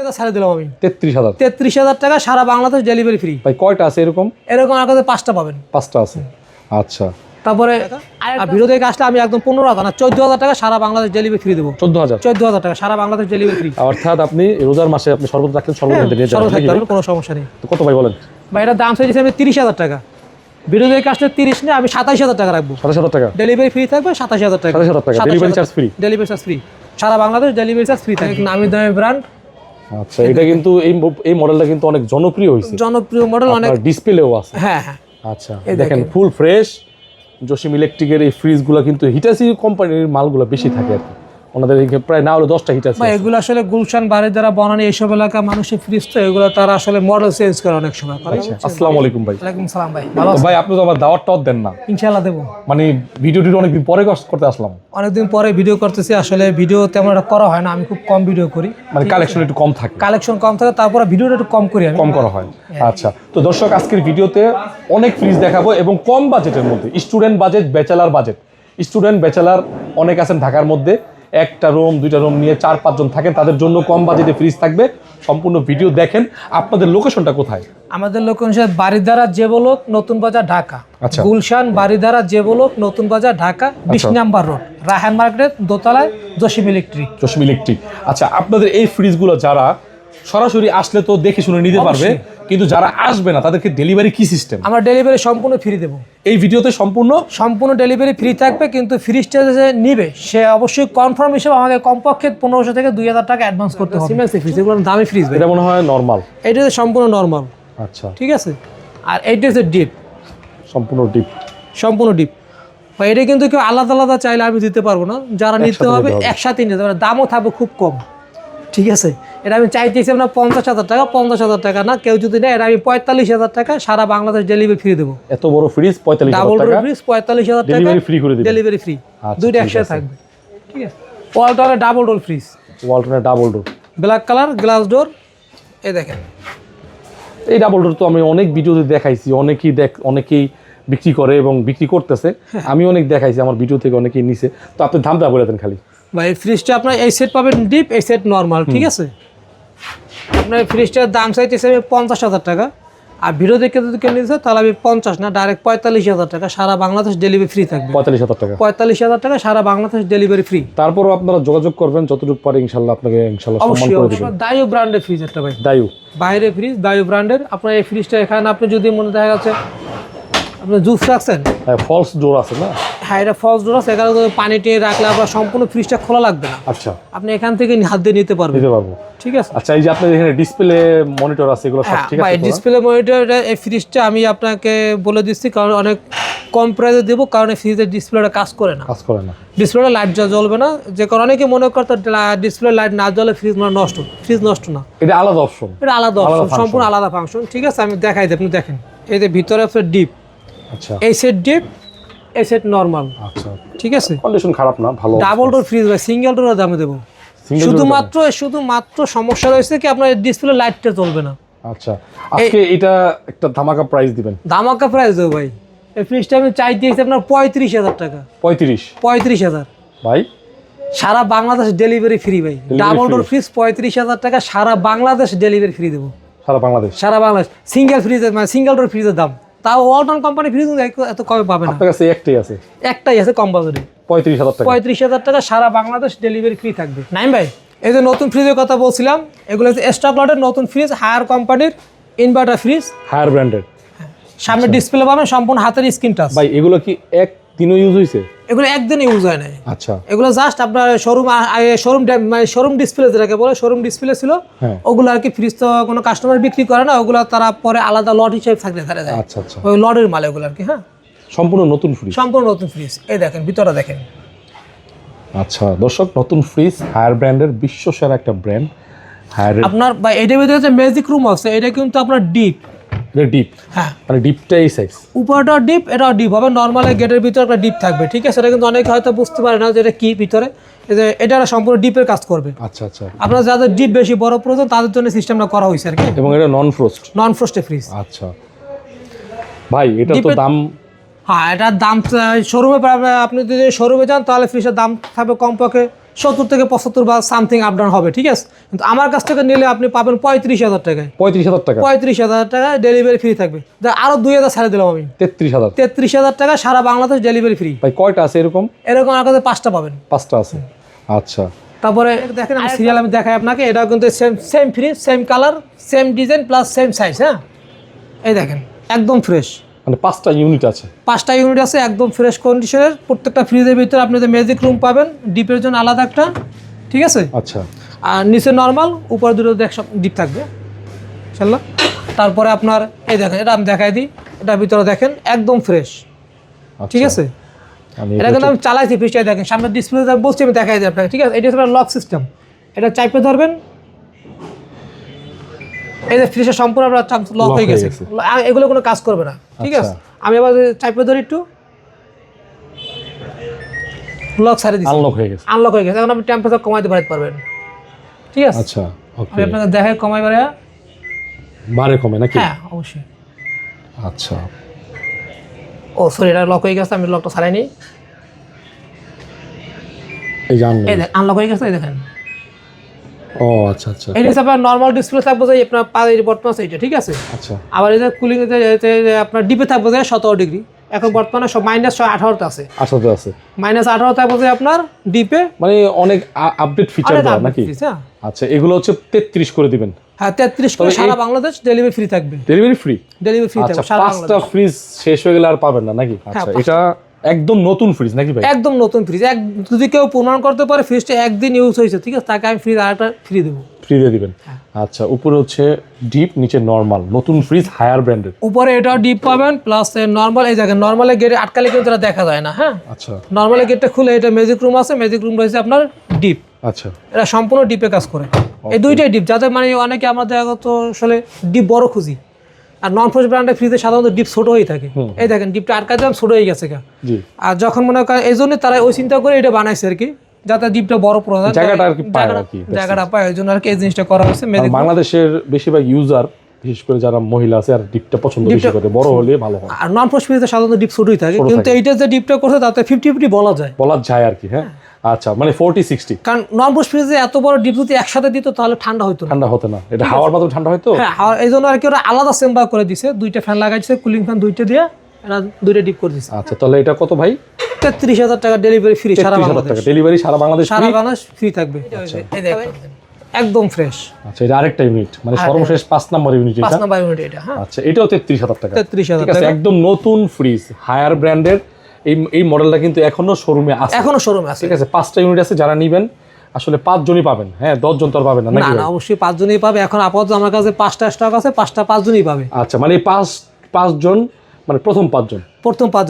33,000 ছাড়ে দিলাম আমি। 33,000 33,000 টাকা, সারা বাংলাদেশ ডেলিভারি ফ্রি। ভাই কয়টা আছে এরকম? এরকম আমার কাছে 5টা পাবেন। 5টা আছে, আচ্ছা। তারপরে ভিডিও দেখে আসলে আমি একদম 15,000 না 14,000 টাকা সারা বাংলাদেশ ডেলিভারি ফ্রি দেবো। 14,000 টাকা সারা বাংলাদেশ ডেলিভারি ফ্রি। অর্থাৎ আপনি রোজার মাসে আপনি সর্বোচ্চ রাখলেন, সর্বোচ্চ কোনো সমস্যা নেই। তো কত ভাই বলেন? ভাই এটার দাম চাইছি আমি 30,000 টাকা। ভিডিও দেখে আসলে 30 নিয়ে আমি 27,000 টাকা রাখবো। 27,000 টাকা ডেলিভারি ফ্রি থাকবে। 27,000 টাকা, 27,000 টাকা delivery charge free. Delivery charge free, সারা বাংলাদেশ ডেলিভারি চার্জ ফ্রি থাকে। নামি দামি ব্র্যান্ড। আচ্ছা, এটা কিন্তু এই মডেলটা কিন্তু অনেক জনপ্রিয় হয়েছে, জনপ্রিয় মডেল, অনেক ডিসপ্লেও আছে। হ্যাঁ হ্যাঁ। আচ্ছা দেখেন ফুল ফ্রেশ। জসিম ইলেকট্রিকের এই ফ্রিজগুলো কিন্তু হিটাচি কোম্পানির মালগুলো বেশি থাকে আর কি, ওনাদের প্রায় না হলে 10টা হিটাচি। এগুলো আসলে গুলশান বাড়ির দ্বারা বানানো এইসব এলাকা মানুষের ফ্রিজ, তো এগুলো তারা আসলে মডেল চেঞ্জ করে অনেক সময়। আসসালামু আলাইকুম ভাই। ওয়ালাইকুম সালাম ভাই, ভালো আছেন ভাই? আপনি তো আবার দাওয়াতটাও দেন না। ইনশাআল্লাহ দেবো। মানে ভিডিওটি অনেকদিন পরে করতে আসলাম। অনেকদিন পরে ভিডিও করতেছি, আসলে ভিডিও তেমন একটা করা হয় না, আমি খুব কম ভিডিও করি, মানে কালেকশন একটু কম থাকে। তারপরে ভিডিওটা একটু কম করি, কম করা হয়। আচ্ছা, তো দর্শক আজকের ভিডিওতে অনেক ফ্রিজ দেখাবো এবং কম বাজেটের মধ্যে। Student budget, bachelor budget. Student bachelor অনেক আছেন ঢাকার মধ্যে, একটা রুম 2টা রুম নিয়ে 4-5 জন থাকেন, তাদের জন্য কম বাজেটে ফ্রিজ থাকবে। সম্পূর্ণ ভিডিও দেখেন। আপনাদের লোকেশনটা কোথায়? আমাদের লোকেশন বারিধারা জেবলক, নতুন বাজার, ঢাকা। আচ্ছা, গুলশান বারিধারা জেবলক, নতুন বাজার, Dhaka, 20 number road, Raihan market, দোতলায়, জসিম ইলেকট্রিক। জসিম ইলেকট্রিক। আচ্ছা, আপনাদের এই ফ্রিজগুলো যারা সরাসরি আসলে তো দেখে শুনে নিতে পারবে, কিন্তু যারা আসবে না তাদেরকে ডেলিভারি কি সিস্টেম? আমরা ডেলিভারি সম্পূর্ণ ফ্রি দেবো। এই ভিডিওতে সম্পূর্ণ ডেলিভারি ফ্রি থাকবে, কিন্তু ফ্রিজটা যে নিবে সে অবশ্যই কনফার্ম হিসেবে আমাকে কমপক্ষে 1500 থেকে 2,000 টাকা অ্যাডভান্স করতে হবে। সিমেন্স ফ্রিজ, এগুলো দামি ফ্রিজ। এটা মনে হয় নরমাল, এটা সম্পূর্ণ নরমাল। আচ্ছা, ঠিক আছে। আর এইটা হচ্ছে ডিপ, সম্পূর্ণ ডিপ। এটা কিন্তু কেউ আলাদা আলাদা চাইলে আমি দিতে পারবো না, যারা নিতে হবে একসাথে নিতে পারবে, দামও থাকবে খুব কম। ঠিক আছে। এটা আমি চাইতেছি আপনার 50,000 টাকা, 50,000 টাকা না, কেউ যদি নেয় এটা আমি 45,000 টাকা সারা বাংলাদেশ ডেলিভারি ফ্রি দেবো। এত বড় ফ্রিজ 45,000 টাকা, ডাবল ডোর ফ্রিজ 45,000 টাকা ডেলিভারি ফ্রি করে দিবেন। ডেলিভারি ফ্রি, দুইটা একসাথে থাকবে। ঠিক আছে। ওয়ালটনের ডাবল ডোর ফ্রিজ, ওয়ালটনের double door, black colour glass door. এই দেখেন, এই ডাবল ডোর তো আমি অনেক ভিডিওতে দেখাইছি, অনেকেই বিক্রি করে এবং বিক্রি করতেছে। আমি অনেক দেখাইছি, আমার ভিডিও থেকে অনেকেই নিছে। তো আপনি দামটা বলে দেন খালি। ভাই ফ্রিজটা আপনার এই সেট পাবেন ডিপ, এই সেট নরমাল। ঠিক আছে। আপনার ফ্রিজটার দাম চাইতেছে আমি 50,000 টাকা, আর ভিডিও দেখে যদি কেউ নিতে তাহলে আমি 50 না, ডাইরেক্ট 45,000 টাকা সারা বাংলাদেশ ডেলিভারি ফ্রি থাকবে। 45,000 টাকা, 45,000 টাকা সারা বাংলাদেশ ডেলিভারি ফ্রি। তারপরও আপনারা যোগাযোগ করবেন যতটুকু পারে, ইনশাল্লাহ আপনাকে সম্মান করে দিবেন। দায়ু ব্র্যান্ডের ফ্রিজ একটা ভাই, দায়ু বাইরে ফ্রিজ, দায়ু ব্র্যান্ডের। আপনার এই ফ্রিজটা এখানে আপনি যদি মনে দেখা যাচ্ছে আপনি জুস রাখছেন, ফলস ডোর আছে না? হ্যাঁ, এটা ফলস ডোর আছে। এখানে পানি টিয়ে রাখলে আপনার সম্পূর্ণ ফ্রিজটা খোলা লাগবে না। আচ্ছা, আপনি এখান থেকে হাত দিয়ে নিতে পারবো। ঠিক আছে। আচ্ছা, এই যে আপনার এখানে ডিসপ্লে মনিটর আছে, এগুলো সব ঠিক আছে? ভাই ডিসপ্লে মনিটর, এই ফ্রিজটা আমি আপনাকে বলে দিচ্ছি কারণ অনেক কম প্রাইসে দেবো, কারণ এই ফ্রিজের ডিসপ্লেটা কাজ করে না। ডিসপ্লেটা লাইট জ্বলবে না, যে কারণে অনেকে মনে করতে ডিসপ্লে লাইট না জ্বলে ফ্রিজ নষ্ট। ফ্রিজ নষ্ট না, এটা আলাদা অপশন, সম্পূর্ণ আলাদা ফাংশন। ঠিক আছে, আমি দেখাই দিই, আপনি দেখেন। এই যে ভিতরে আছে ডিপ, আচ্ছা, এই সেট ডিপ, এই সেট নরমাল। আচ্ছা, ঠিক আছে। কন্ডিশন খারাপ না, ভালো। ডাবল ডোর ফ্রিজ ভাই, সিঙ্গেল ডোরের দামে দেবো। শুধুমাত্র সমস্যা রয়েছে কি আপনার ডিসপ্লে লাইটটা জ্বলবে না। আচ্ছা, আজকে এটা একটা ধামাকা প্রাইস দিবেন। ধামাকা প্রাইস দেবো ভাই। এই ফ্রিজটা আমি চাইতেছি আপনার 35,000 টাকা। 35,000 ভাই, সারা বাংলাদেশ ডেলিভারি ফ্রি ভাই। ডাবল ডোর ফ্রিজ 35,000 টাকা সারা বাংলাদেশ ডেলিভারি ফ্রি দেবো। সারা বাংলাদেশ সিঙ্গেল ফ্রিজের, মানে সিঙ্গেল ডোর ফ্রিজের দাম, তাও ওয়ালটন কোম্পানি ফ্রিজ এত কমে পাবেন না। আপনার কাছে একটাই আছে কম বাজারে, 35,000 টাকা সারা বাংলাদেশ ডেলিভারি ফ্রি থাকবে। নাইম ভাই, এই যে নতুন ফ্রিজের কথা বলছিলাম, এগুলো হচ্ছে স্টক লটের নতুন ফ্রিজ, হায়ার কোম্পানির ইনভার্টার ফ্রিজ, হায়ার ব্র্যান্ডেড। সামনে ডিসপ্লে পাবেন, সম্পূর্ণ হাতের স্ক্রিন টাচ। ভাই এগুলো কি একদিনও ইউজ হয়েছে? এগুলো একদিন ইউজ হয় নাই। আচ্ছা, এগুলো জাস্ট আপনার শোরুম ডিসপ্লে যেটাকে বলে, শোরুম ডিসপ্লে ছিল, ওগুলো আর কি। ফ্রিজ তো কোনো কাস্টমার বিক্রি করে না, ওগুলো তারা পরে আলাদা লট হিসেবে থাকলে ধরে দেয়। আচ্ছা, ওই লটের মাল এগুলো আর কি। হ্যাঁ, সম্পূর্ণ নতুন ফ্রিজ। এই দেখেন ভিতরে দেখেন। আচ্ছা দর্শক, নতুন ফ্রিজ, হায়ার ব্র্যান্ডের, বিশ্বসেরা একটা ব্র্যান্ড হায়ার। আপনার এটার ভিতরে যে ম্যাজিক রুম আছে, এটা কিন্তু আপনার ডিপ। হ্যাঁ, মানে ডিপটা এই সাইজ, উপরটাও ডিপ, এটাও ডিপ হবে। নর্মাল গেটের ভিতরে একটা ডিপ থাকবে। ঠিক আছে। এটা কিন্তু অনেকে হয়তো বুঝতে পারে না যে এটা কি ভিতরে, এটা সম্পূর্ণ ডিপের কাজ করবে। আচ্ছা, আপনার যাদের ডিপ বেশি বড় প্রয়োজন তাদের জন্য সিস্টেমটা করা হয়েছে আর কি। এবং এটা নন ফ্রস্টেড ফ্রিজ। আচ্ছা ভাই, এটা তো দাম, হ্যাঁ, এটার দাম শোরুমে, আপনি যদি শোরুমে যান তাহলে ফ্রিজের দাম থাকবে কমপক্ষে 70 থেকে 75 বা সামথিং আপ ডাউন হবে, ঠিক আছে। কিন্তু আমার কাছ থেকে নিলে আপনি পাবেন 35,000 টাকায়। 35,000 টাকা, 35,000 টাকা ডেলিভারি ফ্রি থাকবে। আরো 2,000 ছাড়ে দিলাম আমি, 33,000। 33,000 টাকা সারা বাংলাদেশ ডেলিভারি ফ্রি। ভাই কয়টা আছে এরকম? এরকম আমার কাছে 5টা পাবেন। 5টা আছে, আচ্ছা। তারপরে দেখেন আমি সিরিয়াল আমি দেখাই আপনাকে, এটা কিন্তু same free, same colour, same design plus same size. হ্যাঁ, এই দেখেন একদম ফ্রেশ, মানে 5টা ইউনিট আছে। 5টা ইউনিট আছে একদম ফ্রেশ কন্ডিশনের। প্রত্যেকটা ফ্রিজের ভিতরে আপনি ম্যাজিক রুম পাবেন, ডিপের জন্য আলাদা একটা, ঠিক আছে। আচ্ছা, আর নিচে নর্মাল, উপরে দুটো ডিপ থাকবে ইনশাল্লাহ। তারপরে আপনার এই দেখেন, এটা আমি দেখাই দিই, এটার ভিতরে দেখেন একদম ফ্রেশ, ঠিক আছে। এটা কিন্তু আমি চালাইছি ফ্রিজটা, দেখেন সামনে ডিসপ্লে বলছি, আমি দেখাই দিই আপনাকে, ঠিক আছে। এটা হচ্ছে লক সিস্টেম, এটা চাইপে ধরবেন, এই যে ফ্রিজটা সম্পূর্ণ আপনার লক হয়ে গেছে, এগুলো কোনো কাজ করবে না, ঠিক আছে। আমি আবার চাইপে ধরি একটু, লক ছাড়ে দিচ্ছি, আনলক হয়ে গেছে, আনলক হয়ে গেছে। এখন আপনি টেম্পারেচার কমাইতে পারবেন, ঠিক আছে। আচ্ছা, ওকে। আমি আপনাকে দেখাই কমাই বারে কমে নাকি? হ্যাঁ অবশ্যই। আচ্ছা, ও সরি, এটা লক হয়ে গেছে, আমি লকটা ছাড়াই নিই। এই যে আনলক, এই দেখেন আনলক হয়ে গেছে, এই দেখেন। ও আচ্ছা আচ্ছা, এই হিসাবে নর্মাল ডিসপ্লে থাকবে যে আপনার বর্তমান এইটা, ঠিক আছে। আচ্ছা। আবার এই যে কুলিং আপনার ডিপে থাকবে যে 17 ডিগ্রি, এখন বর্তমানে সব -18 আছে, 18 আছে, -18 থাকবে যে আপনার ডিপে, মানে অনেক আপডেট ফিচার দেওয়া নাকি? আচ্ছা, এগুলো হচ্ছে 33 করে দিবেন। হ্যাঁ 33 করে সারা বাংলাদেশ ডেলিভারি ফ্রি থাকবে, ডেলিভারি ফ্রি, ডেলিভারি ফ্রি থাকবে সারা 5টা বাংলাদেশ। ফ্রিজ শেষ হয়ে গেলে আর পাবেন না নাকি? আচ্ছা, এটা একদম নতুন ফ্রিজ নাকি ভাই? একদম নতুন ফ্রিজ, যদি কেউ প্রমাণ করতে পারে ফ্রিজটা একদিন ইউজ হয়েছে, ঠিক আছে, তাকে আমি ফ্রিজ আরেকটা ফ্রি দেবো, ফ্রি দিয়ে দিবেন। আচ্ছা, উপরে হচ্ছে ডিপ, নিচে নরমাল, নতুন ফ্রিজ, হায়ার ব্র্যান্ডেড। উপরে এটাও ডিপ পাবেন প্লাস নরমাল। এই জায়গায় নরমালে গেটে আটকালে কিন্তু এটা দেখা যায় না। হ্যাঁ, আচ্ছা, নরমালে গেটটা খুলে এটা ম্যাজিক রুম আছে, ম্যাজিক রুম রয়েছে আপনার ডিপ। আচ্ছা, এটা সম্পূর্ণ ডিপে কাজ করে, এই দুইটাই ডিপ। যাতে মানে অনেকে আমরা দেখা তো আসলে ডিপ বড় খুঁজি, আর নন ফ্রেশ ব্র্যান্ডের ফ্রিজে সাধারণত ডিপ ছোট হয়ে থাকে। এই দেখেন ডিপটা আটকা দিলাম, ছোট হয়ে গেছে। জি। আর যখন মনে করেন এই জন্য তারা ওই চিন্তা করে এটা বানাইছে আর কি, যাতে ডিপটা বড় প্রয়োজন, জায়গাটা আর কি পায় আর কি, জায়গাটা পায়, ওই জন্য আর কি এই জিনিসটা করা হয়েছে। বাংলাদেশের বেশিরভাগ ইউজার, বিশেষ করে যারা মহিলা আছে, আর ডিপটা পছন্দ বেশি করে, বড় হলে ভালো হয়। আর নন ফ্রেশ ফ্রিজে সাধারণত ডিপ ছোটই থাকে, কিন্তু এইটা যে ডিপটা করছে তাতে 50-50 বলা যায় আর কি। হ্যাঁ, আচ্ছা, মানে 40-60। কারণ নন ফ্রেশ ফ্রিজে এত বড় ডিপ যদি একসাথে দিত তাহলে ঠান্ডা হতো না, এটা হাওয়ার মাধ্যমে ঠান্ডা হতো। হ্যাঁ, এই জন্য আর কি ওরা আলাদা চেম্বার করে দিছে, দুইটা ফ্যান লাগাইছে, কুলিং ফ্যান দুইটা দিয়ে এরা দুইটা ডিপ করে দিছে। আচ্ছা, তাহলে এটা কত ভাই? 33,000 টাকা ডেলিভারি ফ্রি সারা বাংলাদেশ, ডেলিভারি সারা বাংলাদেশ ফ্রি থাকবে। এই দেখেন একদম ফ্রেশ। আচ্ছা, এটা আরেকটা ইউনিট, মানে সর্বশেষ 5 নাম্বার ইউনিট, এটা 5 নাম্বার ইউনিট এটা। হ্যাঁ, আচ্ছা, এটাও 33,000 টাকা। 33,000 টাকা, একদম নতুন ফ্রিজ, হায়ার ব্র্যান্ডের। এই মডেলটা কিন্তু এখনো শোরুমে আছে, ঠিক আছে। 5টা ইউনিট আছে, যারা নেবেন আসলে 5 জনই পাবেন। হ্যাঁ, 10 জন তো আর পাবেন না নাকি? না, অবশ্যই 5 জনই পাবে। এখন আপাতত আমার কাছে 5টা স্টক আছে, 5 জনই পাবে। আচ্ছা, মানে 5 জন, মানে প্রথম 5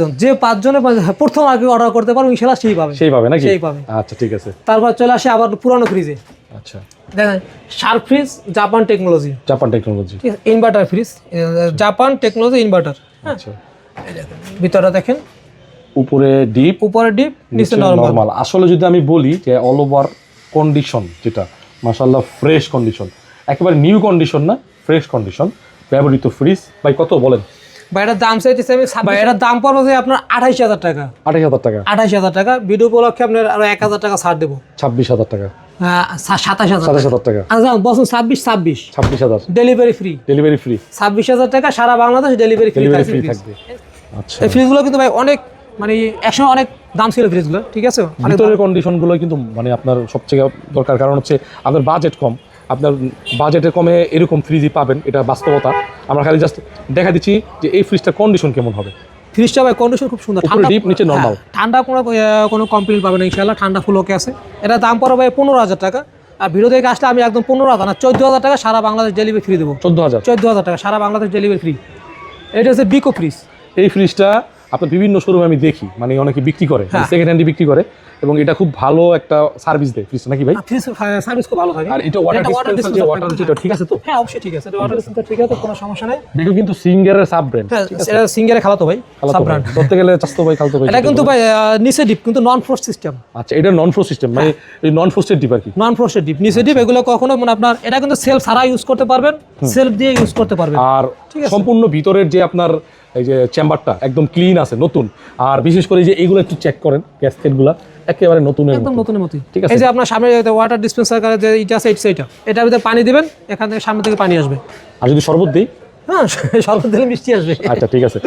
জন, যে 5 জনে প্রথম আগে অর্ডার করতে পারবে ইনশাআল্লাহ সেই পাবে নাকি? সেই পাবে। আচ্ছা, ঠিক আছে। তারপর চলে আসে আবার পুরানো ফ্রিজে। আচ্ছা, দেখেন sharp fridge, Japan technology, inverter fridge, Japan technology inverter. আচ্ছা, এই দেখেন ভিতরে দেখেন, উপরে ডিপ, নিচে নরমাল। আসলে যদি আমি বলি যে অল ওভার কন্ডিশন, যেটা মাশাআল্লাহ ফ্রেশ কন্ডিশন, একেবারে নিউ কন্ডিশন না, ফ্রেশ কন্ডিশন, ব্যবহৃত ফ্রিজ। ভাই কত বলেন? ভাই এটার দাম চাইতেছি আমি, ভাই এটার দাম পড়বে যে আপনার 28,000 টাকা। 28,000 টাকা। ভিডিও উপলক্ষে আপনার আরো 1,000 টাকা ছাড় দেবো, 26,000 টাকা। 27,000 টাকা। আচ্ছা বছর 26,000 ডেলিভারি ফ্রি। 26,000 টাকা সারা বাংলাদেশ ডেলিভারি ফ্রি থাকবে। আচ্ছা, এই ফ্রিজগুলো কিন্তু ভাই অনেক, মানে একসময় অনেক দাম ছিল ফ্রিজগুলো, ঠিক আছে। ভিতরের কন্ডিশনগুলো কিন্তু মানে আপনার সবচেয়ে দরকার, কারণ হচ্ছে আপনার বাজেট কম, আপনার বাজেটে কমে এরকম ফ্রিজই পাবেন, এটা বাস্তবতা। আমরা খালি জাস্ট দেখা দিচ্ছি যে এই ফ্রিজটার কন্ডিশন কেমন হবে। ফ্রিজটা ভাই কন্ডিশন খুব সুন্দর, ডিপ, নিচে নরমাল, ঠান্ডা কোনো কমপ্লেন পাবেন না ইনশাআল্লাহ, ঠান্ডা ফুল ওকে আছে। এটা দাম পড়বে ভাই 15,000 টাকা। আর ভিডিও দেখে আসলে আমি একদম 15,000 না 14,000 টাকা সারা বাংলাদেশ ডেলিভারি ফ্রি দেবো। 14,000 টাকা সারা বাংলাদেশ ডেলিভারি ফ্রি। এটা হচ্ছে বিকো ফ্রিজ। এই ফ্রিজটা আপনার বিভিন্ন শোরুমে আমি দেখি, মানে অনেকে বিক্রি করে, সেকেন্ড হ্যান্ডে বিক্রি করে, এবং এটা খুব ভালো একটা সার্ভিস দেয় ফ্রিজটা নাকি ভাই? সার্ভিস খুব ভালো থাকে। আর এটা ওয়াটার ডিসপেন্সার, যে ওয়াটার যেটা, ঠিক আছে তো? হ্যাঁ অবশ্যই ঠিক আছে, ওয়াটার ডিসপেন্সার ঠিক আছে, কোনো সমস্যা নেই। দেখো কিন্তু সিঙ্গারের সাব ব্র্যান্ড, এটা সিঙ্গারের খালাতো ভাই, সাব ব্র্যান্ড ধরতে গেলে চাস্তো ভাই, খালতো ভাই। এটা কিন্তু ভাই নিচে ডিপ, কিন্তু নন ফ্রস্ট সিস্টেম। আচ্ছা, এটা নন ফ্রস্ট সিস্টেম, মানে এই নন ফ্রস্টেড ডিপ আর কি, নন ফ্রস্টেড ডিপ, নিচে ডিপ। এগুলো কখনো মানে আপনার এটা কিন্তু সেলফ ছাড়া ইউজ করতে পারবেন, সেলফ দিয়ে ইউজ করতে পারবেন। আর সম্পূর্ণ ভিতরের যে আপনার এই যে চেম্বারটা একদম ক্লিন আছে, নতুন। আর বিশেষ করে যে এইগুলো একটু চেক করেন, গ্যাসকেটগুলো একেবারে নতুনের একদম মতো। নতুনের মতোই। ঠিক আছে। এই যে আপনার সামনে ওয়াটার ডিসপেন্সার করে যে এটা আছে এটা এটার ভিতরে পানি দিবেন, এখান থেকে সামনে থেকে পানি আসবে। আর যদি শরবত দিই? হ্যাঁ, শরবত দিলে মিষ্টি আসবে। আচ্ছা ঠিক আছে।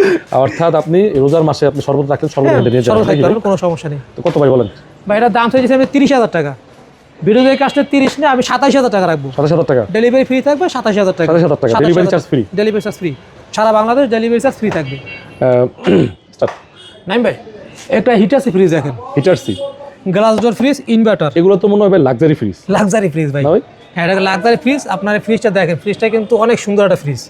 অর্থাৎ আপনি রোজার মাসে আপনি শরবত রাখলেন, শরবত এনে নিয়ে যাবেন শরবত নাকি থাকতে ভাই? পারবে, কোনো সমস্যা নেই। তো কত ভাই বলেন? বা এটার দাম চাইছি আমি 30,000 টাকা। ভিডিও দেখে আসলে 30 নিয়ে আমি 27,000 টাকা রাখবো। 27,000 টাকা? ডেলিভারি ফ্রি থাকবে 27,000 টাকা। 27,000 টাকা delivery charge free? Delivery charge free, সারা বাংলাদেশ ডেলিভারি চার্জ ফ্রি থাকবে। স্টার্ট। নাইম ভাই, একটা হিটাসি ফ্রিজ দেখেন, Hitachi, glass door fridge, inverter, এগুলো তো মনে হয় লাক্সারি ফ্রিজ। লাক্সারি ফ্রিজ ভাই। না ভাই? হ্যাঁ, এটা লাক্সারি ফ্রিজ। আপনার এই ফ্রিজটা দেখেন, ফ্রিজটা কিন্তু অনেক সুন্দর একটা ফ্রিজ।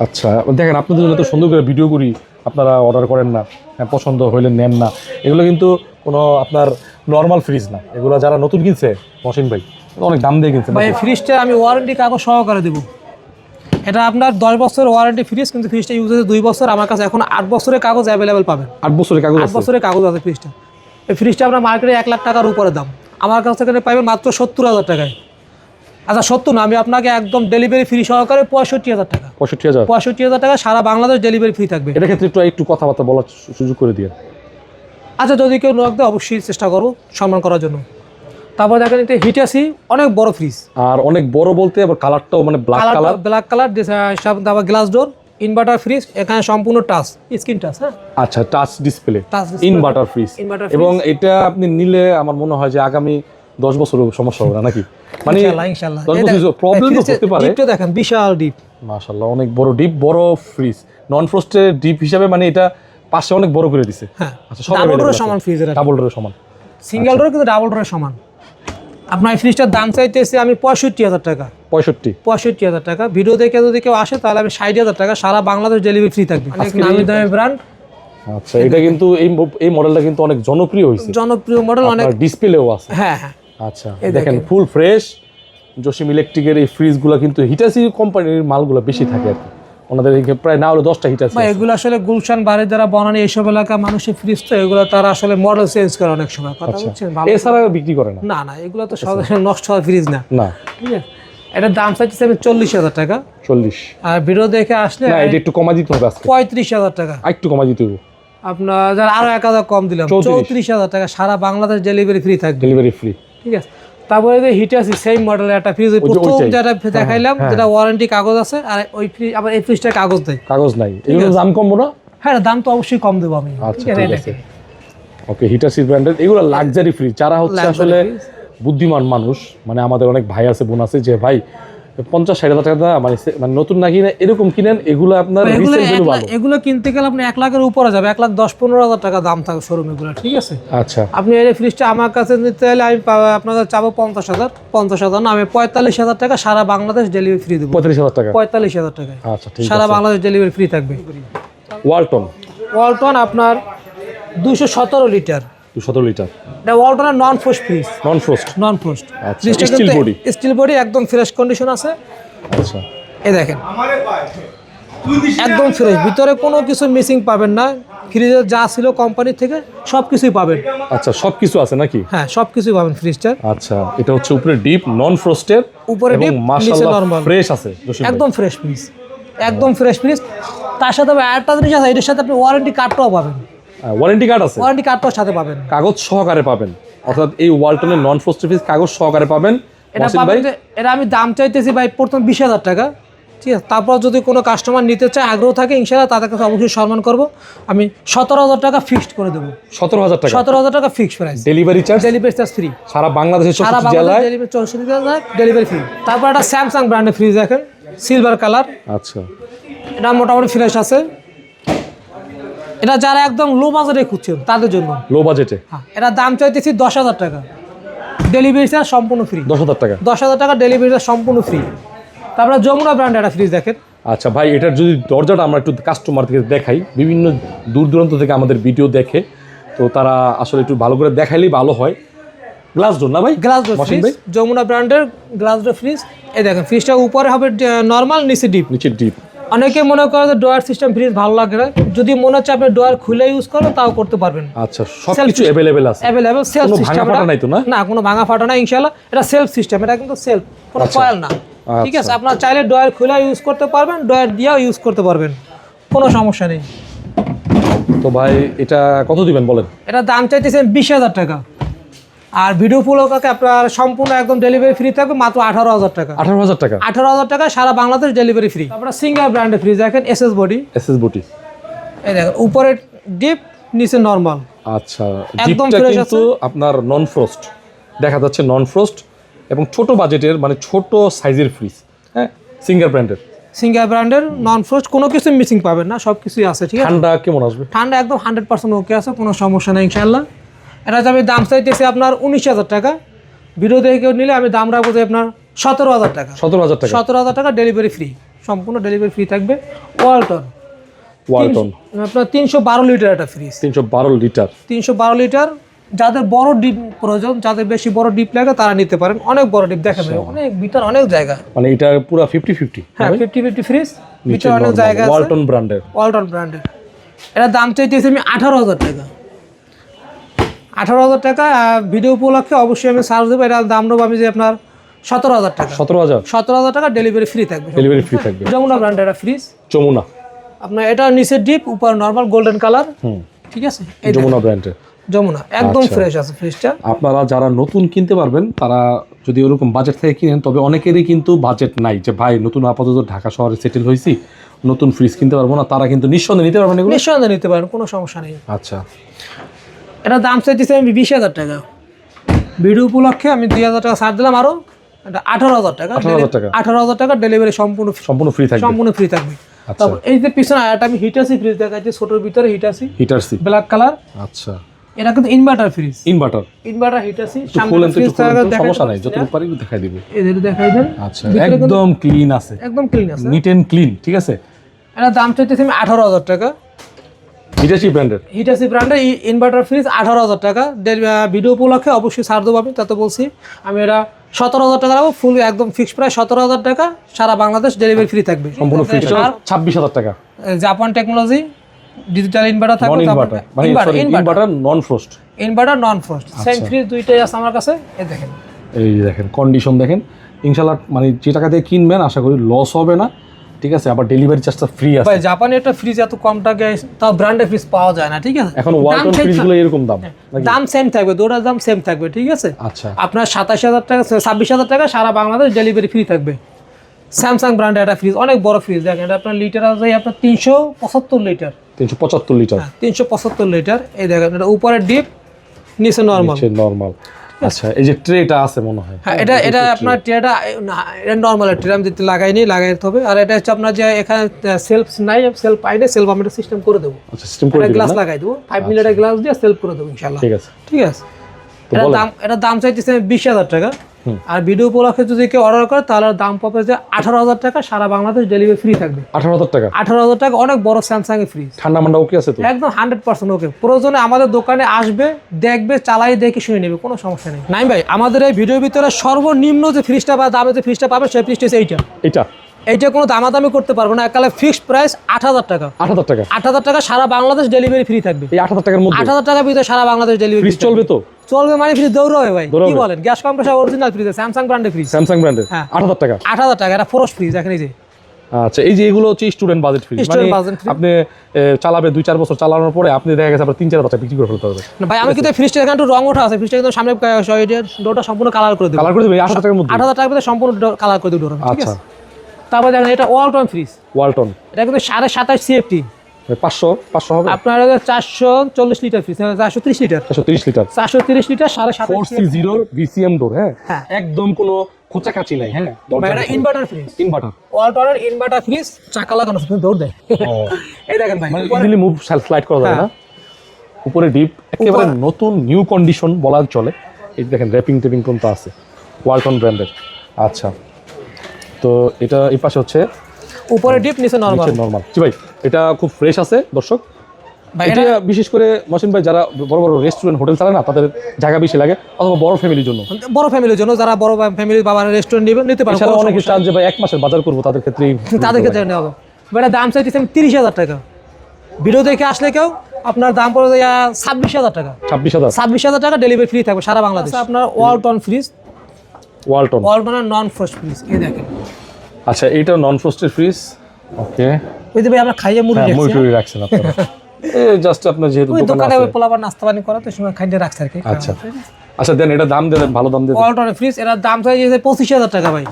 আচ্ছা দেখেন, আপনাদের জন্য তো সুন্দর করে ভিডিও করি, আপনারা অর্ডার করেন না, হ্যাঁ, পছন্দ হইলে নেন না। এগুলো কিন্তু কোনো আপনার নর্মাল ফ্রিজ না, এগুলো যারা নতুন কিনছে মহসিন ভাই অনেক দাম দিয়ে কিনছে। ভাই এই ফ্রিজটা আমি ওয়ারেন্টি কাগজ সহকারে দেবো। এটা আপনার 10 বছরের ওয়ারেন্টি ফ্রিজ, কিন্তু ফ্রিজটা ইউজ হয়েছে 2 বছর। আমার কাছে এখন 8 বছরের কাগজ অ্যাভেলেবেল পাবেন। 8 বছরের কাগজ 8 আছে? বছরের কাগজ আছে ফ্রিজটা। এই ফ্রিজটা আপনার মার্কেটে 1 লাখ টাকার উপরে দাম, আমার কাছ থেকে পাবেন মাত্র 70,000 টাকায়। আচ্ছা 70 না, আমি আপনাকে একদম ডেলিভারি ফ্রি সহকারে 65,000 টাকা। 65,000? 65,000 টাকা সারা বাংলাদেশ ডেলিভারি ফ্রি থাকবে। এটার ক্ষেত্রে একটু কথাবার্তা বলার সুযোগ করে দিয়ে। আচ্ছা যদি কেউ নক দেয় অবশ্যই চেষ্টা করবো সম্মান করার জন্য। তারপর দেখেন এটা হিটাসি, অনেক বড় ফ্রিজ। আর অনেক বড় বলতে আবার কালারটাও মানে ব্ল্যাক কালার। ব্ল্যাক কালার, সব আবার গ্লাস ডোর, ইনভার্টার ফ্রিজ, এখানে সম্পূর্ণ টাচ স্ক্রিন টাচ। হ্যাঁ আচ্ছা, touch display, touch display, inverter fridge. Inverter এবং এটা আপনি নিলে আমার মনে হয় যে আগামী 10 বছরের সমস্যা হবে না নাকি? মানে ইনশাআল্লাহ 10 বছর প্রবলেম তো হতে পারে। ডিপটা দেখেন, বিশাল ডিপ। মাশাআল্লাহ, অনেক বড় ডিপ, বড় ফ্রিজ। নন ফ্রস্টের ডিপ হিসাবে মানে এটা পাশে অনেক বড় করে দিছে। হ্যাঁ, আচ্ছা, সব ডাবল ডোরের সমান ফ্রিজ। এটা ডাবল ডোরের সমান, সিঙ্গেল ডোর কিন্তু ডাবল ডোরের সমান। আপনার এই ফ্রিজটার দাম চাইতেছি আমি 65,000 টাকা। 65,000 টাকা। ভিডিও দেখে যদি কেউ আসে তাহলে আমি 60,000 টাকা, সারা বাংলাদেশ ডেলিভারি ফ্রি থাকবে। অনেক নামি দামি ব্র্যান্ড। আচ্ছা, এটা কিন্তু এই মডেলটা কিন্তু অনেক জনপ্রিয় হয়েছে, জনপ্রিয় মডেল, অনেক ডিসপ্লেও আছে। হ্যাঁ হ্যাঁ। আচ্ছা দেখেন, ফুল ফ্রেশ। জসিম ইলেকট্রিকের এই ফ্রিজগুলো কিন্তু হিটাসি কোম্পানির মালগুলো বেশি থাকে আর কি। ওনাদের প্রায় না হলে 10টা হিটাসি। এগুলো আসলে গুলশান বাড়ির দ্বারা বানানো এইসব এলাকা মানুষের ফ্রিজ, তো এগুলো তারা আসলে মডেল চেঞ্জ করে অনেক সময়। কথা বলছেন ভালো। এছাড়া বিক্রি করে না? না না, এগুলো তো সাধারণ নষ্ট হওয়া ফ্রিজ না। না, ঠিক আছে। এটার দাম চাইতেছি আমি 40,000 টাকা। 40? আর ভিডিও দেখে আসলে না, এটা একটু কমাই দিতে হবে আজকে। 35,000 টাকা। একটু কমাই দিতে হবে। আপনার যারা আরো 1,000 কম দিলাম, 34,000 টাকা, সারা বাংলাদেশ ডেলিভারি ফ্রি থাকবে। Delivery free. ঠিক আছে। তারপরে যে হিটাসি সেম মডেলের একটা ফ্রিজ, প্রথম যেটা দেখাইলাম, যেটা ওয়ারেন্টি কাগজ আছে, আর ওই ফ্রিজ আবার এই ফ্রিজটার কাগজ দেয়। কাগজ নাই, এগুলোর দাম কম না? হ্যাঁ, দাম তো অবশ্যই কম দেবো আমি। আচ্ছা ঠিক আছে। ওকে, হিটাসি ব্র্যান্ডের এগুলো লাক্সারি ফ্রিজ। যারা হচ্ছে আসলে বুদ্ধিমান মানুষ, মানে আমাদের অনেক ভাই আছে, বোন আছে, যে ভাই 50-60 হাজার টাকা মানে নতুন না কিনে এরকম কিনেন, এগুলো আপনার রিসেল ভ্যালু ভালো। এগুলো কিনতে গেলে আপনি 1 লাখের উপরে যাবে, 1,10-15,000 টাকা দাম থাকে শোরুম এগুলো। ঠিক আছে। আচ্ছা, আপনি এই ফ্রিজটা আমার কাছে নিতে হলে আমি আপনাদের চাবো 50,000 না, আমি 45,000 টাকা সারা বাংলাদেশ ডেলিভারি ফ্রি দেবো। 45,000 টাকা? 45,000 টাকায় আচ্ছা ঠিক আছে। সারা বাংলাদেশ ডেলিভারি ফ্রি থাকবে। ওয়ালটন আপনার 217 লিটার। 217 লিটার? এটা ওয়ালটনের non frost fridge. Non frost? Non frost. আচ্ছা, স্টিল বডি? স্টিল বডি, একদম ফ্রেশ কন্ডিশন আছে। আচ্ছা, এই দেখেন একদম ফ্রেশ, ভিতরে কোনো কিছু মিসিং পাবেন না। ফ্রিজে যা ছিল কোম্পানি থেকে সব কিছুই পাবেন। আচ্ছা, সব কিছু আছে নাকি? হ্যাঁ, সব কিছুই পাবেন ফ্রিজটার। আচ্ছা, এটা হচ্ছে উপরে ডিপ নন ফ্রস্টের, উপরে ডিপ, নিচে নরমাল। ফ্রেশ আছে একদম ফ্রেশ ফ্রিজ, একদম ফ্রেশ ফ্রিজ। তার সাথে আরেকটা জিনিস আছে, এটার সাথে আপনি ওয়ারেন্টি কার্ডটাও পাবেন। ওয়ারেন্টি কার্ড আছে? ওয়ারেন্টি কার্ডটাও সাথে পাবেন, কাগজ সহকারে পাবেন। অর্থাৎ এই ওয়ালটনের নন ফ্রস্ট ফ্রিজ কাগজ সহকারে পাবেন। এটা পাবেন। এটা আমি দাম চাইতেছি ভাই প্রথম 20,000 টাকা। ঠিক আছে। তারপর যদি কোনো কাস্টমার নিতে চায়, আগ্রহ থাকে, ইনশাআল্লাহ তাদের কাছে অবশ্যই সম্মান করব। আমি 17,000 টাকা ফিক্সড করে দেবো। 17,000 টাকা? 17,000 টাকা fixed price. Delivery charge? Delivery charge free সারা বাংলাদেশের সব জেলায়? Delivery 64,000 delivery free. তারপর একটা স্যামসাং ব্র্যান্ডের ফ্রিজ দেখেন, সিলভার কালার। আচ্ছা, এটা মোটামুটি ফ্রেশ আছে। এটা যারা একদম লো বাজেটে খুঁজছেন তাদের জন্য। লো বাজেটে? হ্যাঁ, এটা দাম চাইতেছি 10,000 টাকা। ডেলিভারি চার্জ সম্পূর্ণ ফ্রি। 10,000 টাকা? 10,000 টাকা ডেলিভারি চার্জ সম্পূর্ণ ফ্রি। তারপরে যমুনা ব্র্যান্ডের একটা ফ্রিজ দেখেন। আচ্ছা ভাই, এটার যদি দরজাটা আমরা একটু কাস্টমার থেকে দেখাই, বিভিন্ন দূর দূরান্ত থেকে আমাদের ভিডিও দেখে, তো তারা আসলে একটু ভালো করে দেখাইলেই ভালো হয়। গ্লাস ডোর না ভাই? গ্লাস ডোর ফ্রিজ, যমুনা ব্র্যান্ডের গ্লাস ডোর ফ্রিজ। এই দেখেন ফ্রিজটা উপরে হবে নরমাল, নিচে ডিপ। নিচে ডিপ। অনেকে মনে করে যে ডোয়ার সিস্টেম ফ্রিজ ভালো লাগে না, যদি মনে হচ্ছে আপনি ডোয়ার খুলে ইউজ করো তাও করতে পারবেন। আচ্ছা, সবকিছু अवेलेबल আছে? अवेलेबल। সেলফ সিস্টেম, ভাঙা ফাটা নাই তো? না কোনো ভাঙা ফাটা নাই ইনশাআল্লাহ। এটা সেলফ সিস্টেম, এটা কিন্তু সেলফ, কোনো কয়েল না। ঠিক আছে। আপনার চাইলে ডোয়ার খুলে ইউজ করতে পারবেন, ডোয়ার দিয়েও ইউজ করতে পারবেন, কোনো সমস্যা নেই। তো ভাই এটা কত দিবেন বলেন? এটা দাম চাইতেছেন 20,000 টাকা। আর ভিডিও উপলক্ষে আপনার সম্পূর্ণ একদম ডেলিভারি ফ্রি থাকবে মাত্র 18,000 টাকা। 18,000 টাকা? 18,000 টাকা, সারা বাংলাদেশ ডেলিভারি ফ্রি। আপনার সিঙ্গার ব্র্যান্ডের ফ্রিজ দেখেন, এসএস বডি। এসএস বডি, এই দেখেন উপরে ডিপ, নিচে নরমাল। আচ্ছা, একদম ডিপটা ফ্রেশ কিন্তু আপনার নন ফ্রস্ট দেখা যাচ্ছে, নন ফ্রস্ট এবং ছোট বাজেটের মানে ছোট সাইজের ফ্রিজ, হ্যাঁ, সিঙ্গার ব্র্যান্ডের। সিঙ্গার ব্র্যান্ডের নন ফ্রস্ট, কোনো কিছু মিসিং পাবেন না, সব কিছুই আছে, ঠিক আছে। ঠান্ডা কেমন আসবে? ঠান্ডা একদম 100% ওকে আছে, কোনো সমস্যা নেই ইনশাআল্লাহ। এটা আমি দাম চাইতেছি আপনার 19,000 টাকা। ভিডিও দেখে কেউ নিলে আমি দাম রাখবো যে আপনার 17,000 টাকা। 17,000 টাকা? 17,000 টাকা ডেলিভারি ফ্রি, সম্পূর্ণ ডেলিভারি ফ্রি থাকবে। ওয়ালটন, ওয়ালটন আপনার 312 লিটার একটা ফ্রিজ। 312 লিটার? 312 লিটার। যাদের বড় ডিপ প্রয়োজন, যাদের বেশি বড় ডিপ লাগে তারা নিতে পারেন। অনেক বড় ডিপ দেখেন, অনেক ভিতর, অনেক জায়গা। মানে এটা পুরো 50-50? হ্যাঁ, 50-50 ফ্রিজ, ভিতরে অনেক জায়গা আছে। ওয়ালটন ব্র্যান্ডের? ওয়ালটন ব্র্যান্ডের। এটা দাম চাইতেছি আমি 18,000 টাকা। 18,000 টাকা। ভিডিও উপলক্ষে অবশ্যই আমি সার্চ দেবো। এটার দাম নেবো আমি যে আপনার 17,000 টাকা। 17,000 টাকা ডেলিভারি ফ্রি থাকবে। ডেলিভারি ফ্রি থাকবে। যমুনা ব্র্যান্ডের একটা ফ্রিজ। যমুনা আপনার এটা নিচে ডিপ, উপর নরমাল গোল্ডেন কালার, ঠিক আছে। এই যমুনা ব্র্যান্ডের, যমুনা একদম ফ্রেশ আছে ফ্রিজটা। আপনারা যারা নতুন কিনতে পারবেন তারা যদি ওরকম বাজেট থেকে কিনেন, তবে অনেকেরই কিন্তু বাজেট নাই যে ভাই নতুন আপাতত ঢাকা শহরে সেটেল হয়েছি, নতুন ফ্রিজ কিনতে পারবো না, তারা কিন্তু নিঃসন্দেহে নিতে পারবেন এগুলো? নিঃসন্দেহে নিতে পারেন, কোনো সমস্যা নেই। আচ্ছা, এটা দাম চাইতেছি আমি 20,000 টাকা। ভিডিও উপলক্ষে আমি 2,000 টাকা ছাড় দিলাম, আরো এটা 18,000 টাকা। 18,000 টাকা ডেলিভারি সম্পূর্ণ ফ্রি থাকবে? সম্পূর্ণ ফ্রি থাকবে। তারপর এই যে পিছনে আরেকটা আমি হিটাসি ফ্রিজ দেখাচ্ছি, ছোটোর ভিতরে হিটাসি ব্ল্যাক কালার। আচ্ছা, এটা কিন্তু ইনভার্টার ফ্রিজ। Inverter Hitachi. খুলেন তো, সমস্যা নাই, যতটুকু পারি দেখাই দিব। এদের দেখাই দেন। আচ্ছা, একদম ক্লিন আছে, একদম ক্লিন আছে, নিট এন্ড ক্লিন, ঠিক আছে। এটা দাম চাইতেছি আমি 18,000 টাকা। হিটাসি ব্র্যান্ডের ইনভার্টার ফ্রিজ 18,000 টাকা। ভিডিও উপলক্ষে অবশ্যই ছাড় দেবো আমি, তাতে বলছি। আমি এটা 17,000 টাকা রাখবো, ফুল একদম ফিক্সড প্রাইস 17,000 টাকা, সারা বাংলাদেশ ডেলিভারি ফ্রি থাকবে, সম্পূর্ণ ফ্রি। 26,000 টাকা। জাপান টেকনোলজি ডিজিটাল ইনভার্টার থাকবে। ইনভার্টার নন ফ্রস্ট। ইনভার্টার নন ফ্রস্ট সেম ফ্রিজ দুইটাই আছে আমার কাছে। এই দেখেন কন্ডিশন দেখেন, ইনশাআল্লাহ মানে যে টাকা দিয়ে কিনবেন আশা করি লস হবে না, ঠিক আছে। আবার ডেলিভারি চার্জটা ফ্রি আছে। ভাই জাপানে একটা ফ্রিজ এত কম টাকায় তাও ব্র্যান্ডের ফ্রিজ পাওয়া যায় না, ঠিক আছে। এখন ওয়ালটন ফ্রিজগুলো এরকম দাম, দাম সেম থাকবে, দুটোর দাম সেম থাকবে, ঠিক আছে। আচ্ছা, আপনার 27,000 টাকা 26,000 টাকা সারা বাংলাদেশ ডেলিভারি ফ্রি থাকবে। স্যামসাং ব্র্যান্ডের একটা ফ্রিজ, অনেক বড় ফ্রিজ দেখেন। এটা আপনার লিটার আছে আপনার 375 লিটার। 375 লিটার? 375 লিটার। এই দেখেন, এটা উপরে ডিপ, নিচে নরমাল। আচ্ছা, এই যে ট্রেটা আছে মনে হয়। হ্যাঁ, এটা আপনার ট্রেটা এটা নরমাল ট্রে, আমি দিতে লাগাইতে হবে। আর এটা হচ্ছে আপনার যে এখানে সেলফ নাই, সেলফ পাইলে সেলফ আমরা সিস্টেম করে দেবো। আচ্ছা, সিস্টেম করে দেবো, গ্লাস লাগাই দেবো, 5 মিলিটার গ্লাস দিয়ে সেলফ করে দেবো ইনশাআল্লাহ, ঠিক আছে। এটা দাম চাইতেছে 20,000 টাকা। আর ভিডিও উপলক্ষে যদি কেউ অর্ডার করে তাহলে দাম পাবে যে 18,000 টাকা, সারা বাংলাদেশ ডেলিভারি ফ্রি থাকবে। 18,000 টাকা? 18,000 টাকা, অনেক বড় স্যামসাং এর ফ্রিজ। ঠান্ডা মান্ডা ওকে আছে তো? একদম 100% ওকে। প্রয়োজনে আমাদের দোকানে আসবে, দেখবে, চালাই দেখে শুনে নেবে, কোনো সমস্যা নেই। নাই ভাই, আমাদের এই ভিডিওর ভিতরে সর্বনিম্ন যে ফ্রিজটা বা দামে যে ফ্রিজটা পাবে সেই ফ্রিজটা হচ্ছে এইটা কোনো দামাদামি করতে পারবো না, একালে ফিক্সড প্রাইস 8,000 টাকা। 8,000 টাকা, সারা বাংলাদেশ ডেলিভারি ফ্রি থাকবে। এই 8,000 টাকার মধ্যে? 8,000 টাকার ভিতরে সারা বাংলাদেশ ডেলিভারি ফ্রি চলবে তো? চলবে মানে ফ্রিজ দৌড়াবে ভাই, কি বলেন। Gas compressor original fridge, Samsung ব্র্যান্ডের ফ্রিজ। স্যামসাং ব্র্যান্ডের? হ্যাঁ। 8,000 টাকা? 8,000 টাকা। এটা ফ্রস্ট ফ্রিজ দেখেন, এই যে। আচ্ছা, এই যে এগুলো হচ্ছে স্টুডেন্ট বাজেট ফ্রিজ, মানে আপনি চালাবে 2-4 বছর চালানোর পরে আপনি দেখা গেছে আপনার 3-4 বছর বিক্রি করে ফেলতে হবে। ভাই আমি কিন্তু ফ্রিজটা এখানে একটু রং ওঠা আছে, ফ্রিজটা কিন্তু সামনে ডোরটা সম্পূর্ণ কালার করে দেব। 8,000 টাকার মধ্যে? 8,000 টাকার মধ্যে সম্পূর্ণ কালার করে দেব ডোর, ঠিক আছে। তারপর দেখেন এটা ওয়ালটন ফ্রিজ। এটা কিন্তু 27.5 সিএফটি। 500 হবে আপনার 440 litre fridge, 430 litre 430 litre 7.5 4C0 VCM ডোর। হ্যাঁ, একদম কোনো খোঁচাকাচি নাই। হ্যাঁ, এটা ইনভার্টার ফ্রিজ। ওয়ালটনের ইনভার্টার ফ্রিজ, চাকা লাগানো, দৌড় দেয়। এই দেখেন ভাই, ইজিলি মুভ স্লাইড করা যায় না। উপরে ডিপ, একেবারে নতুন নিউ কন্ডিশন বলা চলে। এই দেখেন র্যাপিং কিন্তু আছে ওয়ালটন ব্র্যান্ডের। আচ্ছা, তো এটা এই পাশে হচ্ছে উপরে ডিপ, নিচে নরমাল। জি ভাই, এটা খুব ফ্রেশ আছে দর্শক। এটা বিশেষ করে মহসিন ভাই যারা বড় বড় রেস্টুরেন্ট হোটেল চালায় না, তাদের জায়গা বেশি লাগে, অথবা বড় ফ্যামিলির জন্য যারা বড় ফ্যামিলি বাবা রেস্টুরেন্ট নিতে পারে। অনেকে চান যে ভাই 1 মাসের বাজার করবো, তাদের ক্ষেত্রে নেওয়া হবে। এটা দাম চাইতেছে 30,000 টাকা। ভিডিও দেখে আসলে কেউ আপনার দাম পড়ে 26,000 টাকা। 26,000 টাকা ডেলিভারি ফ্রি থাকবে সারা বাংলাদেশ। আপনার ওয়ালটন ফ্রিজ, ওয়ালটনের নন ফ্রস্ট ফ্রিজ, এই দেখেন। আচ্ছা, এটা নন ফ্রস্টের ফ্রিজ। ওকে, ওই যে ভাই আমরা খাইয়ে মুড়ি রাখছেন আপনারা। জাস্ট আপনার যেহেতু ওই দোকান দোকানে আছে ওই পোলাপান নাস্তা পানি করা তো সময় খাইতে রাখছে আর কি। আচ্ছা আচ্ছা দেন এটা দাম দেন ভালো দাম দেন ওয়ালটন ফ্রিজ এর দাম চাইছে 25,000 টাকা ভাই।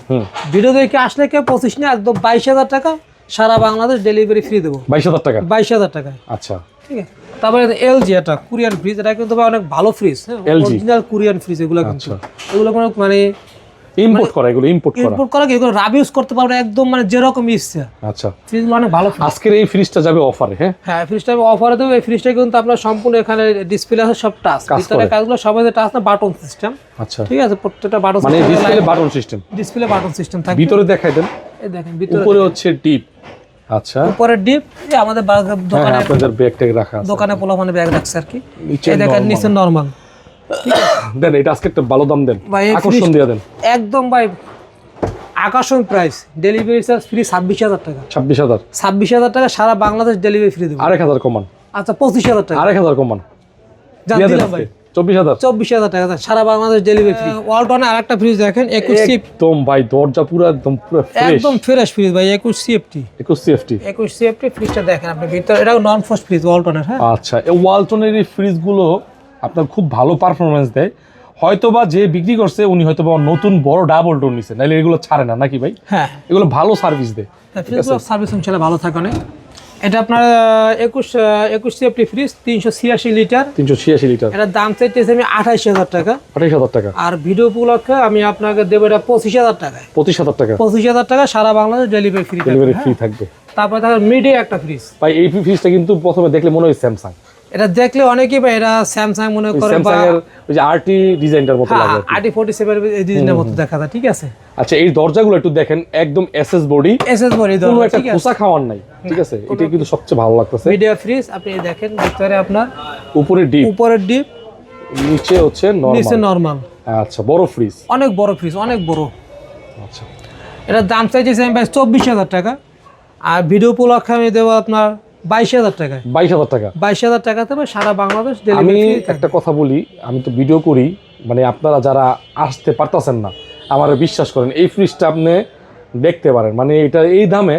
ভিডিও দেখে আসলে কেউ 25 না একদম 22,000 টাকা, সারা বাংলাদেশ ডেলিভারি ফ্রি দেবো। 22,000 টাকা 22,000 টাকা, আচ্ছা ঠিক আছে। তারপরে এলজি এটা কোরিয়ান ফ্রিজ, এটা কিন্তু ভাই অনেক ভালো ফ্রিজ, হ্যাঁ LG অরিজিনাল কোরিয়ান ফ্রিজ এগুলো কিন্তু। এগুলো কোনো মানে ইম্পোর্ট করা, এগুলো ইম্পোর্ট করা। ইম্পোর্ট করা কি এগুলো রাব ইউজ করতে পারবে একদম মানে যেরকম ইচ্ছা। আচ্ছা ফ্রিজগুলো অনেক ভালো ফ্রিজ। আজকের এই ফ্রিজটা যাবে অফারে, হ্যাঁ হ্যাঁ ফ্রিজটা অফারে দেবো। এই ফ্রিজটা কিন্তু আপনার সম্পূর্ণ এখানে ডিসপ্লে আছে, সব টাচ, ভিতরে কাজগুলো সবাই টাচ না, বাটন সিস্টেম। আচ্ছা ঠিক আছে, প্রত্যেকটা বাটন মানে display button system, display button system থাকে। ভিতরে দেখাই দেন, এই দেখেন ভিতরে উপরে হচ্ছে ডিপ। আচ্ছা উপরে ডিপ, এই আমাদের দোকানে আপনাদের ব্যাগ ট্যাগ রাখা আছে, দোকানে পোলা মানে ব্যাগ রাখছে আর কি। নিচে এই দেখেন নিচে নরমাল। দেন এটা আজকে একটা ভালো দাম দেন, ভাই এই আকর্ষণ দিয়ে দেন একদম ভাই আকর্ষণ প্রাইস, ডেলিভারি চার্জ ফ্রি 26,000 টাকা। 26,000 26,000 টাকা সারা বাংলাদেশ ডেলিভারি ফ্রি দেবো। 1,000 কমান। আচ্ছা 25,000 টাকা 1,000 কমান জান দিলাম ভাই। 24,000 24,000 টাকা সারা বাংলাদেশ ডেলিভারি ফ্রি। ওয়ালটনে আরেকটা ফ্রিজ দেখেন 21 সিএফ, একদম ভাই দরজা পুরো একদম ফ্রেশ, একদম ফ্রেশ ফ্রিজ ভাই 21 সিএফটি। 21 সিএফটি 21 সিএফটি ফ্রিজটা দেখেন আপনি ভিতরে, এটা নন ফ্রস্ট ফ্রিজ ওয়ালটনের। হ্যাঁ আচ্ছা এই ওয়ালটনের এই ফ্রিজগুলো আপনার খুব ভালো পারফরমেন্স দেয়। হয়তোবা যে বিক্রি করছে উনি হয়তোবা নতুন বড় ডাবল ডোর নিছে, নাহলে এগুলো ছাড়ে না নাকি ভাই? হ্যাঁ এগুলো ভালো সার্ভিস দেয়, ফ্রিজগুলো সার্ভিস ইনশাআল্লাহ ভালো থাকে অনেক। এটা আপনার 21 সিএফটি ফ্রিজ 386 লিটার, 386 লিটার। এটার দাম চাইতেছি আমি 28,000 টাকা। 28,000 টাকা। আর ভিডিও উপলক্ষে আমি আপনাকে দেবো এটা 25,000 টাকায়। 25,000 টাকা 25,000 টাকা সারা Bangladesh delivery free. Delivery free থাকবে। তারপরে থাকে মিডিয়া একটা ফ্রিজ ভাই এই ফ্রিজটা কিন্তু প্রথমে দেখলে মনে হয় স্যামসাং, এটা দেখলে অনেকেই ভাই এটা স্যামসাং মনে করে, বা স্যামসাং এর ওই যে আরটি ডিজাইনটার মতো লাগে। RT47 এই ডিজাইনের মতো দেখা যায়, ঠিক আছে। আচ্ছা এই দরজাগুলো একটু দেখেন, একদম এসএস বডি, এসএস বডি কোনো দরজা, একটা ঠিক আছে। খোসা খাওয়ার নাই, ঠিক আছে। এটা কিন্তু সবচেয়ে ভালো লাগতেছে। মিডিয়া ফ্রিজ আপনি দেখেন ভিতরে আপনার উপরে ডিপ, উপরের ডিপ, নিচে হচ্ছে নিচে নরমাল। নরমাল। আচ্ছা বড় ফ্রিজ, অনেক বড় ফ্রিজ, অনেক বড়। আচ্ছা এটার দাম চাইছি আমি ভাই 24,000 টাকা। আর ভিডিও উপলক্ষে আমি দেবো আপনার 22,000 টাকায়। 22,000 টাকা। 22,000 টাকাতে সারা বাংলাদেশ আমি ডেলিভারি ফ্রি। একটা কথা বলি, আমি তো ভিডিও করি, মানে আপনারা যারা আসতে পারতেছেন না আমার বিশ্বাস করেন, এই ফ্রিজটা আপনি দেখতে পারেন। মানে এটা এই দামে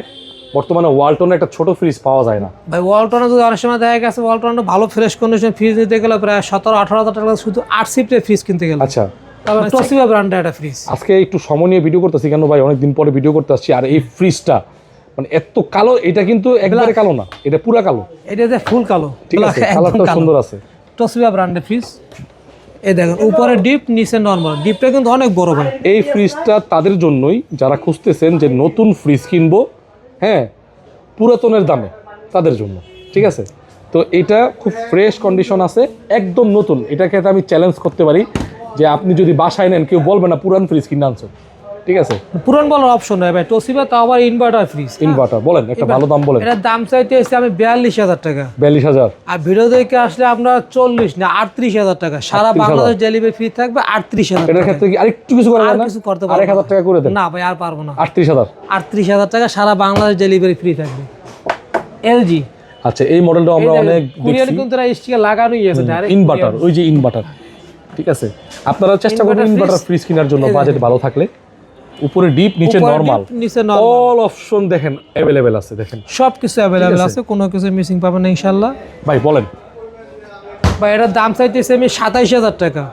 বর্তমানে ওয়ালটনে একটা ছোট ফ্রিজ পাওয়া যায় না ভাই। ওয়ালটনে যদি অনেক সময় দেখা গেছে ওয়ালটনে ভালো ফ্রেশ কন্ডিশন ফ্রিজ নিতে গেলে প্রায় 17-18,000 টাকা শুধু 8 সিফটের ফ্রিজ কিনতে গেলে। আচ্ছা তারপরে তোশিবা ব্র্যান্ডের একটা ফ্রিজ। আজকে একটু সময় নিয়ে ভিডিও করতেছি কেন ভাই, অনেকদিন পরে ভিডিও করতে আসছি। আর এই ফ্রিজটা মানে এত কালো, এটা কিন্তু একবারে কালো না, এটা পুরা কালো, এটা যে ফুল কালো, ঠিক আছে। কালারটা সুন্দর আছে। তোশিবা ব্র্যান্ডের ফ্রিজ। এই দেখেন উপরে ডিপ, নিচে নরমাল। ডিপটা কিন্তু অনেক বড় ভাই। এই ফ্রিজটা তাদের জন্যই যারা খুঁজতেছেন যে নতুন ফ্রিজ কিনবো, হ্যাঁ পুরাতনের দামে, তাদের জন্য, ঠিক আছে। তো এটা খুব ফ্রেশ কন্ডিশন আছে, একদম নতুন। এটাকে আমি চ্যালেঞ্জ করতে পারি যে আপনি যদি বাসায় নেন কেউ বলবে না পুরান ফ্রিজ কিনে আনছো, ঠিক আছে। পুরান বলার অপশন নাই ভাই। তোশিবা তাও আবার ইনভার্টার ফ্রিজ। ইনভার্টার বলেন, একটা ভালো দাম বলেন। এটার দাম চাইতে এসে আমি 42,000 টাকা। 42,000। আর ভিডিও দেখে আসলে আপনার 40 না 38,000 টাকা সারা বাংলাদেশ ডেলিভারি ফ্রি থাকবে। 38,000 এটার ক্ষেত্রে কি আরেকটু কিছু করা যায় না? কিছু করতে পারবো 1,000 টাকা করে দেন। না ভাই আর পারবো না। 38,000। 38,000 টাকা সারা বাংলাদেশ ডেলিভারি ফ্রি থাকবে। এলজি। আচ্ছা এই মডেলটা আমরা অনেক কুরিয়ার দেখছি। কিন্তু স্টিকার লাগানোই আছে ডাইরেক্ট। ইনভার্টার, ওই যে ইনভার্টার, ঠিক আছে। আপনারা চেষ্টা করবেন ইনভার্টার ফ্রিজ কেনার জন্য, বাজেট ভালো থাকলে। উপরে ডিপ, নিচে নরমাল, নিচে নরমাল। অল অপশন দেখেন अवेलेबल আছে, দেখেন সবকিছু अवेलेबल আছে, কোনো কিছু মিসিং পাবেন না ইনশাআল্লাহ। ভাই বলেন। ভাই এটার দাম চাইতেছি আমি 27,000 টাকা।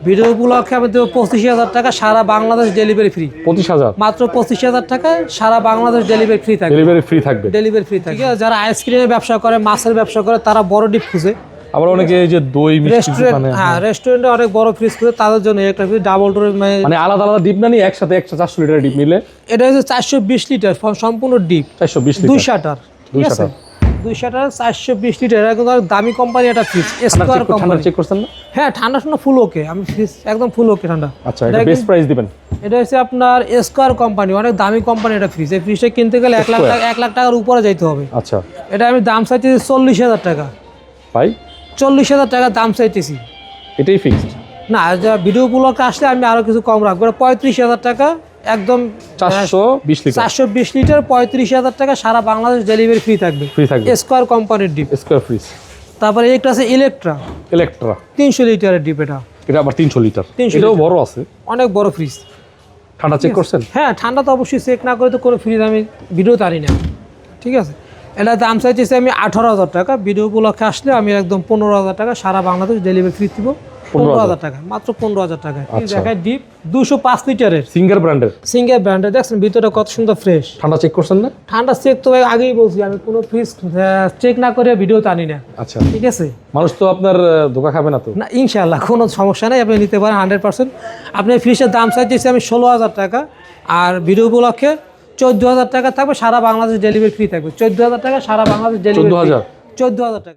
ভিডিও উপলক্ষে আমি দেবো 25,000 টাকা সারা বাংলাদেশ ডেলিভারি ফ্রি। 25,000 মাত্র 25,000 টাকা সারা বাংলাদেশ ডেলিভারি ফ্রি থাকবে। ডেলিভারি ফ্রি থাকবে। ডেলিভারি ফ্রি থাকে। যারা আইসক্রিমের ব্যবসা করে, মাছের ব্যবসা করে, তারা বড় ডিপ খুঁজে। আবার অনেকে এই যে দই মিষ্টি রেস্টুরেন্ট, দোকানে, হ্যাঁ রেস্টুরেন্টে অনেক বড় ফ্রিজ খুঁজে, তাদের জন্য একটা ফ্রিজ ডাবল ডোর। মানে আলাদা আলাদা ডিপ না নিয়ে একসাথে 400 লিটার ডিপ নিলে এটা হচ্ছে 420 লিটার সম্পূর্ণ ডিপ, 420 2 লিটার। শাটার, ঠিক 2 আছে। Shutter, 2 shutter 420 litre. এটা কিন্তু অনেক দামি কোম্পানি একটা ফ্রিজ, স্কয়ার ঠান্ডা কোম্পানি। চেক করছেন না? হ্যাঁ ঠান্ডা শুনে ফুল ওকে, আমি ফ্রিজ একদম ফুল ওকে ঠান্ডা। আচ্ছা এটা বেস্ট প্রাইস দিবেন। এটা হচ্ছে আপনার স্কয়ার কোম্পানি, অনেক দামি কোম্পানি এটা ফ্রিজ। এই ফ্রিজটা কিনতে গেলে 1 লাখ টাকা, 1 লাখ টাকার উপরে যাইতে হবে। আচ্ছা এটা আমি দাম চাইতেছি 40,000 টাকা। ভাই 40,000 টাকা দাম চাইতেছি। এটাই ফিক্সড না, যা ভিডিও ব্লগে আসলে আমি আরো কিছু কম রাখবো। 35,000 টাকা একদম 420 লিটার। 420 লিটার 35,000 টাকা সারা বাংলাদেশ ডেলিভারি ফ্রি থাকবে। ফ্রি থাকবে। স্কয়ার কোম্পানির ডিপ। Square fridge. তারপরে একটা আছে ইলেকট্রা, ইলেকট্রা 300 লিটারের ডিপ। এটা আবার 300 লিটার। 300 এটাও লিটার। বড় আছে, অনেক বড় ফ্রিজ। ঠান্ডা চেক করছেন? হ্যাঁ ঠান্ডা তো অবশ্যই চেক না করে তো কোনো ফ্রিজ আমি ভিডিও আনি না, ঠিক আছে। এটা দাম চাইতেছি আমি 18,000 টাকা। ভিডিও উপলক্ষে আসলে আমি একদম 15,000 টাকা সারা বাংলাদেশ ডেলিভারি ফ্রি দিব। 15,000 টাকা, মাত্র 15,000 টাকা। দেখায় ডিপ 205 লিটারের সিঙ্গার ব্র্যান্ডের, সিঙ্গেল ব্র্যান্ডের। দেখছেন ভিতরে কত সুন্দর ফ্রেশ। ঠান্ডা চেক করছেন না? ঠান্ডা চেক তো ভাই আগেই বলছি, আমি কোনো ফ্রিজ চেক না করে ভিডিও টানি না। আচ্ছা, ঠিক আছে, মানুষ তো আপনার ধোকা খাবে না তো? না ইনশাআল্লাহ কোনো সমস্যা নেই, আপনি নিতে পারেন 100%। আপনি ফ্রিজের দাম চাইতেছি আমি 16,000 টাকা, আর ভিডিও উপলক্ষে 14,000 টাকা থাকবে, সারা বাংলাদেশ ডেলিভারি ফ্রি থাকবে। 14,000 টাকা সারা বাংলাদেশ ডেলিভারি। 14,000 14,000 টাকা।